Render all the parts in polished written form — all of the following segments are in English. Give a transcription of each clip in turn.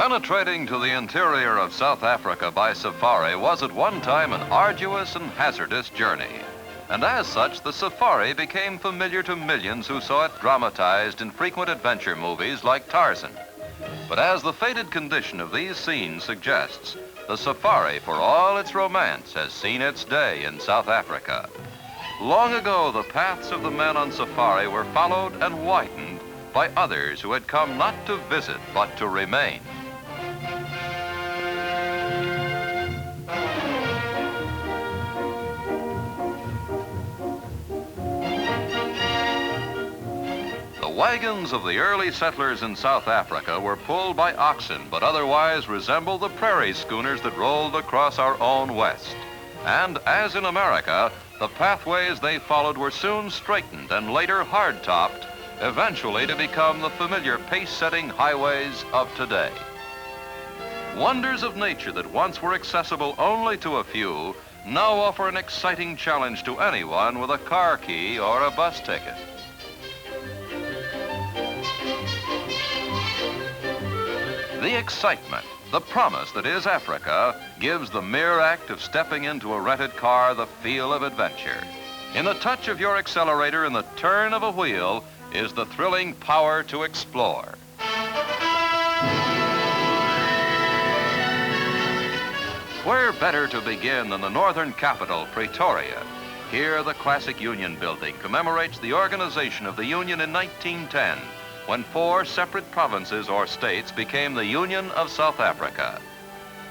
Penetrating to the interior of South Africa by safari was at one time an arduous and hazardous journey. And as such, the safari became familiar to millions who saw it dramatized in frequent adventure movies like Tarzan. But as the faded condition of these scenes suggests, the safari, for all its romance, has seen its day in South Africa. Long ago, the paths of the men on safari were followed and widened by others who had come not to visit, but to remain. The wagons of the early settlers in South Africa were pulled by oxen, but otherwise resembled the prairie schooners that rolled across our own west. And as in America, the pathways they followed were soon straightened and later hard-topped, eventually to become the familiar pace-setting highways of today. Wonders of nature that once were accessible only to a few now offer an exciting challenge to anyone with a car key or a bus ticket. The excitement, the promise that is Africa, gives the mere act of stepping into a rented car the feel of adventure. In the touch of your accelerator and the turn of a wheel is the thrilling power to explore. Where better to begin than the northern capital, Pretoria? Here, the classic Union building commemorates the organization of the Union in 1910, when 4 separate provinces or states became the Union of South Africa.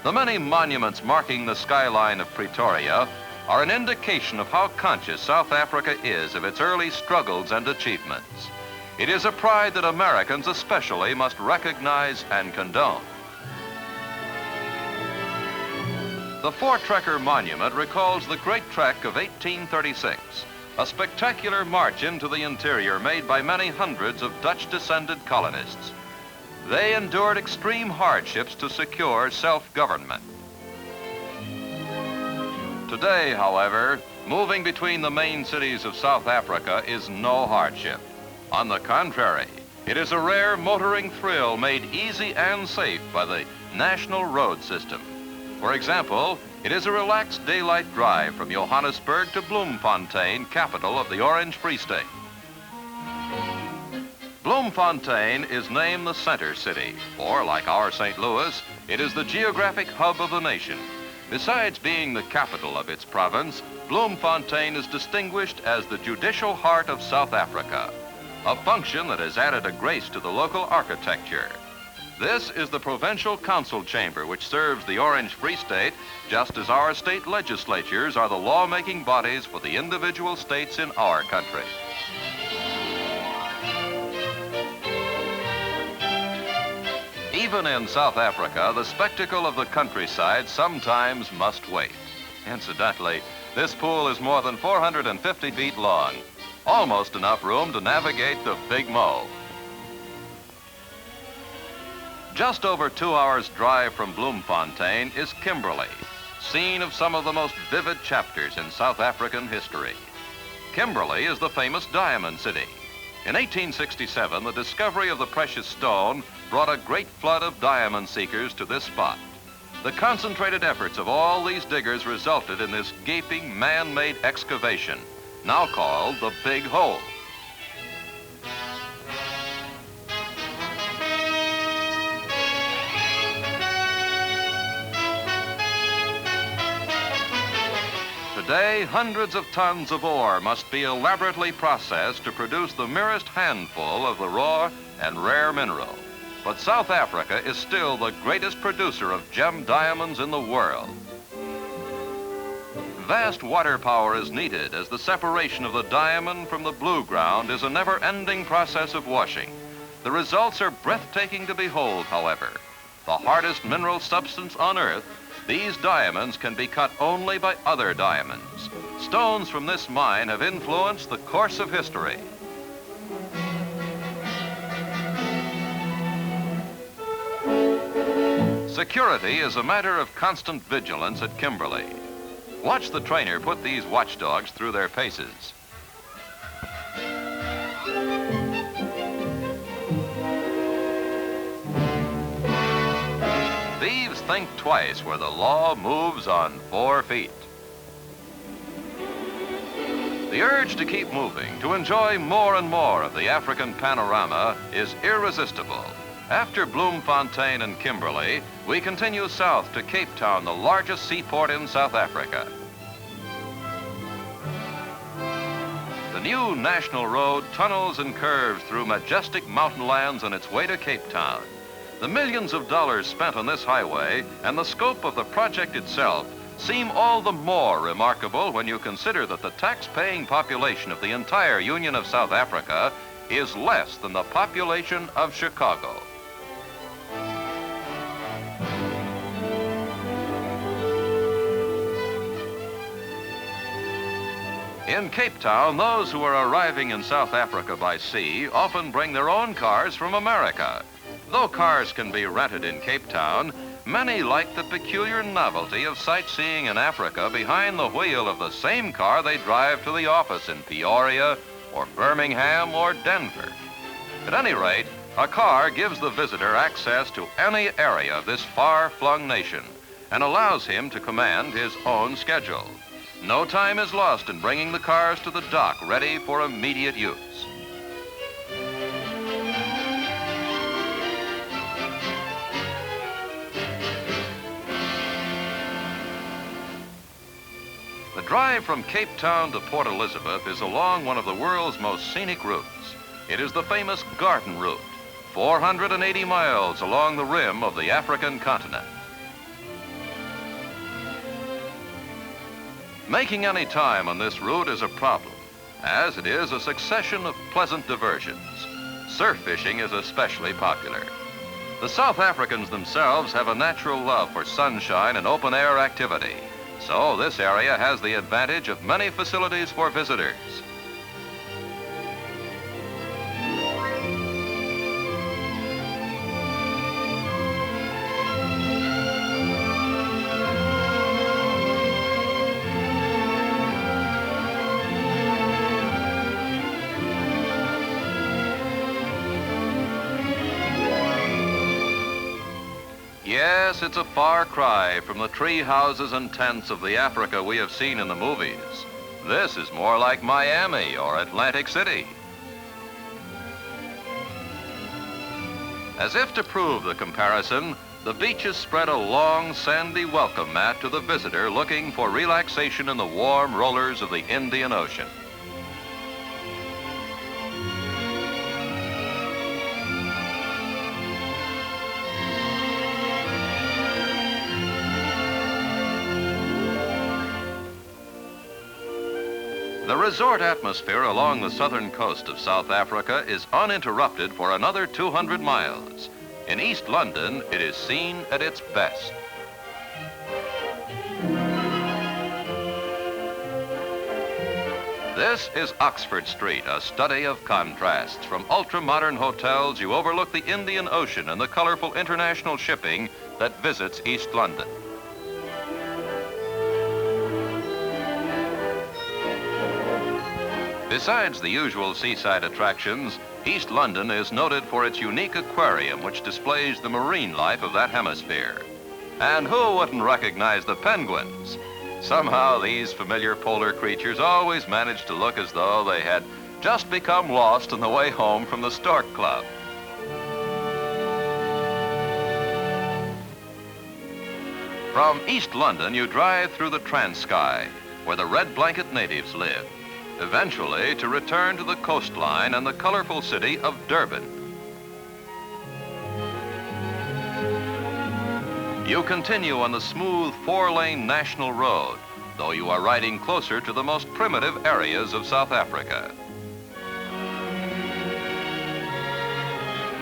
The many monuments marking the skyline of Pretoria are an indication of how conscious South Africa is of its early struggles and achievements. It is a pride that Americans especially must recognize and condone. The Voortrekker Monument recalls the Great Trek of 1836, a spectacular march into the interior made by many hundreds of Dutch-descended colonists. They endured extreme hardships to secure self-government. Today, however, moving between the main cities of South Africa is no hardship. On the contrary, it is a rare motoring thrill made easy and safe by the national road system. For example, it is a relaxed daylight drive from Johannesburg to Bloemfontein, capital of the Orange Free State. Bloemfontein is named the center city, or like our St. Louis, it is the geographic hub of the nation. Besides being the capital of its province, Bloemfontein is distinguished as the judicial heart of South Africa, a function that has added a grace to the local architecture. This is the Provincial Council Chamber, which serves the Orange Free State, just as our state legislatures are the lawmaking bodies for the individual states in our country. Even in South Africa, the spectacle of the countryside sometimes must wait. Incidentally, this pool is more than 450 feet long, almost enough room to navigate the Big Mo. Just over 2 hours' drive from Bloemfontein is Kimberley, scene of some of the most vivid chapters in South African history. Kimberley is the famous diamond city. In 1867, the discovery of the precious stone brought a great flood of diamond seekers to this spot. The concentrated efforts of all these diggers resulted in this gaping man-made excavation, now called the Big Hole. Today, hundreds of tons of ore must be elaborately processed to produce the merest handful of the raw and rare mineral. But South Africa is still the greatest producer of gem diamonds in the world. Vast water power is needed as the separation of the diamond from the blue ground is a never-ending process of washing. The results are breathtaking to behold, however. The hardest mineral substance on Earth, these diamonds can be cut only by other diamonds. Stones from this mine have influenced the course of history. Security is a matter of constant vigilance at Kimberley. Watch the trainer put these watchdogs through their paces. think twice where the law moves on 4 feet. The urge to keep moving, to enjoy more and more of the African panorama is irresistible. After Bloemfontein and Kimberley, we continue south to Cape Town, the largest seaport in South Africa. The new national road tunnels and curves through majestic mountain lands on its way to Cape Town. The millions of dollars spent on this highway and the scope of the project itself seem all the more remarkable when you consider that the tax-paying population of the entire Union of South Africa is less than the population of Chicago. In Cape Town, those who are arriving in South Africa by sea often bring their own cars from America. Though cars can be rented in Cape Town, many like the peculiar novelty of sightseeing in Africa behind the wheel of the same car they drive to the office in Pretoria or Birmingham or Denver. At any rate, a car gives the visitor access to any area of this far-flung nation and allows him to command his own schedule. No time is lost in bringing the cars to the dock ready for immediate use. The drive from Cape Town to Port Elizabeth is along one of the world's most scenic routes. It is the famous Garden Route, 480 miles along the rim of the African continent. Making any time on this route is a problem, as it is a succession of pleasant diversions. Surf fishing is especially popular. The South Africans themselves have a natural love for sunshine and open-air activity, so this area has the advantage of many facilities for visitors. Yes, it's a far cry from the tree houses and tents of the Africa we have seen in the movies. This is more like Miami or Atlantic City. As if to prove the comparison, the beaches spread a long, sandy welcome mat to the visitor looking for relaxation in the warm rollers of the Indian Ocean. The resort atmosphere along the southern coast of South Africa is uninterrupted for another 200 miles. In East London, it is seen at its best. This is Oxford Street, a study of contrasts. From ultra-modern hotels, you overlook the Indian Ocean and the colorful international shipping that visits East London. Besides the usual seaside attractions, East London is noted for its unique aquarium, which displays the marine life of that hemisphere. And who wouldn't recognize the penguins? Somehow these familiar polar creatures always manage to look as though they had just become lost on the way home from the Stork Club. From East London, you drive through the Transkei, where the red blanket natives live, eventually to return to the coastline and the colorful city of Durban. You continue on the smooth 4-lane national road, though you are riding closer to the most primitive areas of South Africa.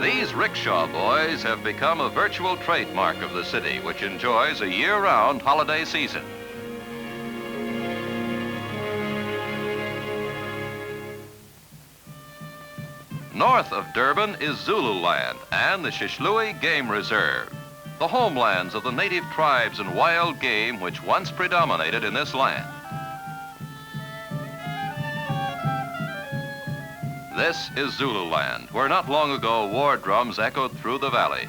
These rickshaw boys have become a virtual trademark of the city, which enjoys a year-round holiday season. North of Durban is Zululand and the Shishlui Game Reserve, the homelands of the native tribes and wild game which once predominated in this land. This is Zululand, where not long ago war drums echoed through the valleys.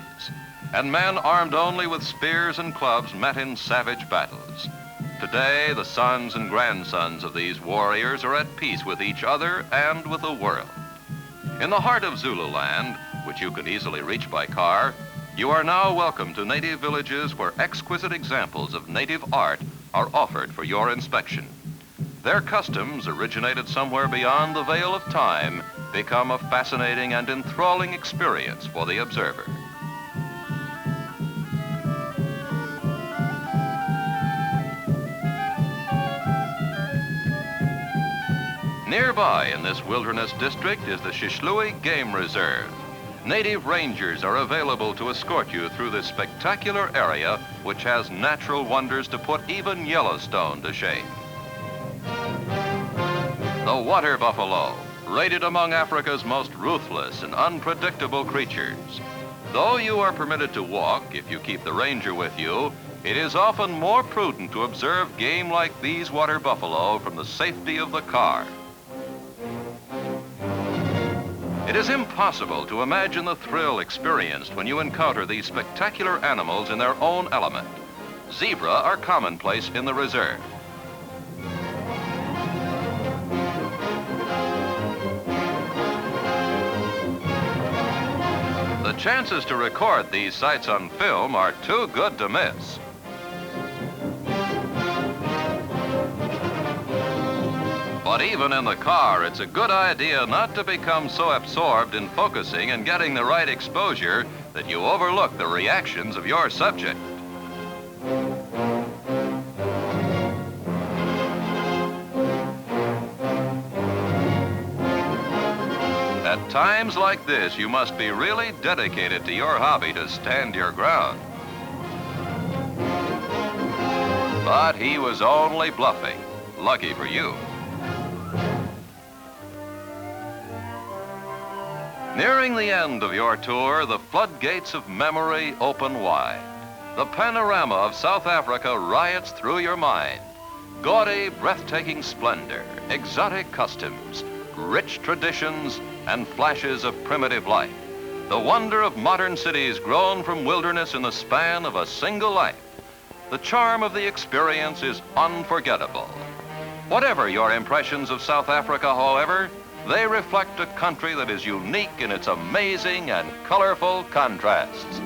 and men armed only with spears and clubs met in savage battles. Today, the sons and grandsons of these warriors are at peace with each other and with the world. In the heart of Zululand, which you can easily reach by car, you are now welcome to native villages where exquisite examples of native art are offered for your inspection. Their customs, originated somewhere beyond the veil of time, become a fascinating and enthralling experience for the observer. Nearby in this wilderness district is the Xixlui Game Reserve. Native rangers are available to escort you through this spectacular area, which has natural wonders to put even Yellowstone to shame. The water buffalo, rated among Africa's most ruthless and unpredictable creatures. Though you are permitted to walk if you keep the ranger with you, it is often more prudent to observe game like these water buffalo from the safety of the car. It is impossible to imagine the thrill experienced when you encounter these spectacular animals in their own element. Zebra are commonplace in the reserve. The chances to record these sights on film are too good to miss. But even in the car, it's a good idea not to become so absorbed in focusing and getting the right exposure that you overlook the reactions of your subject. At times like this, you must be really dedicated to your hobby to stand your ground. But he was only bluffing. Lucky for you. Nearing the end of your tour, the floodgates of memory open wide. The panorama of South Africa riots through your mind. Gaudy, breathtaking splendor, exotic customs, rich traditions, and flashes of primitive life. The wonder of modern cities grown from wilderness in the span of a single life. The charm of the experience is unforgettable. Whatever your impressions of South Africa, however, they reflect a country that is unique in its amazing and colorful contrasts.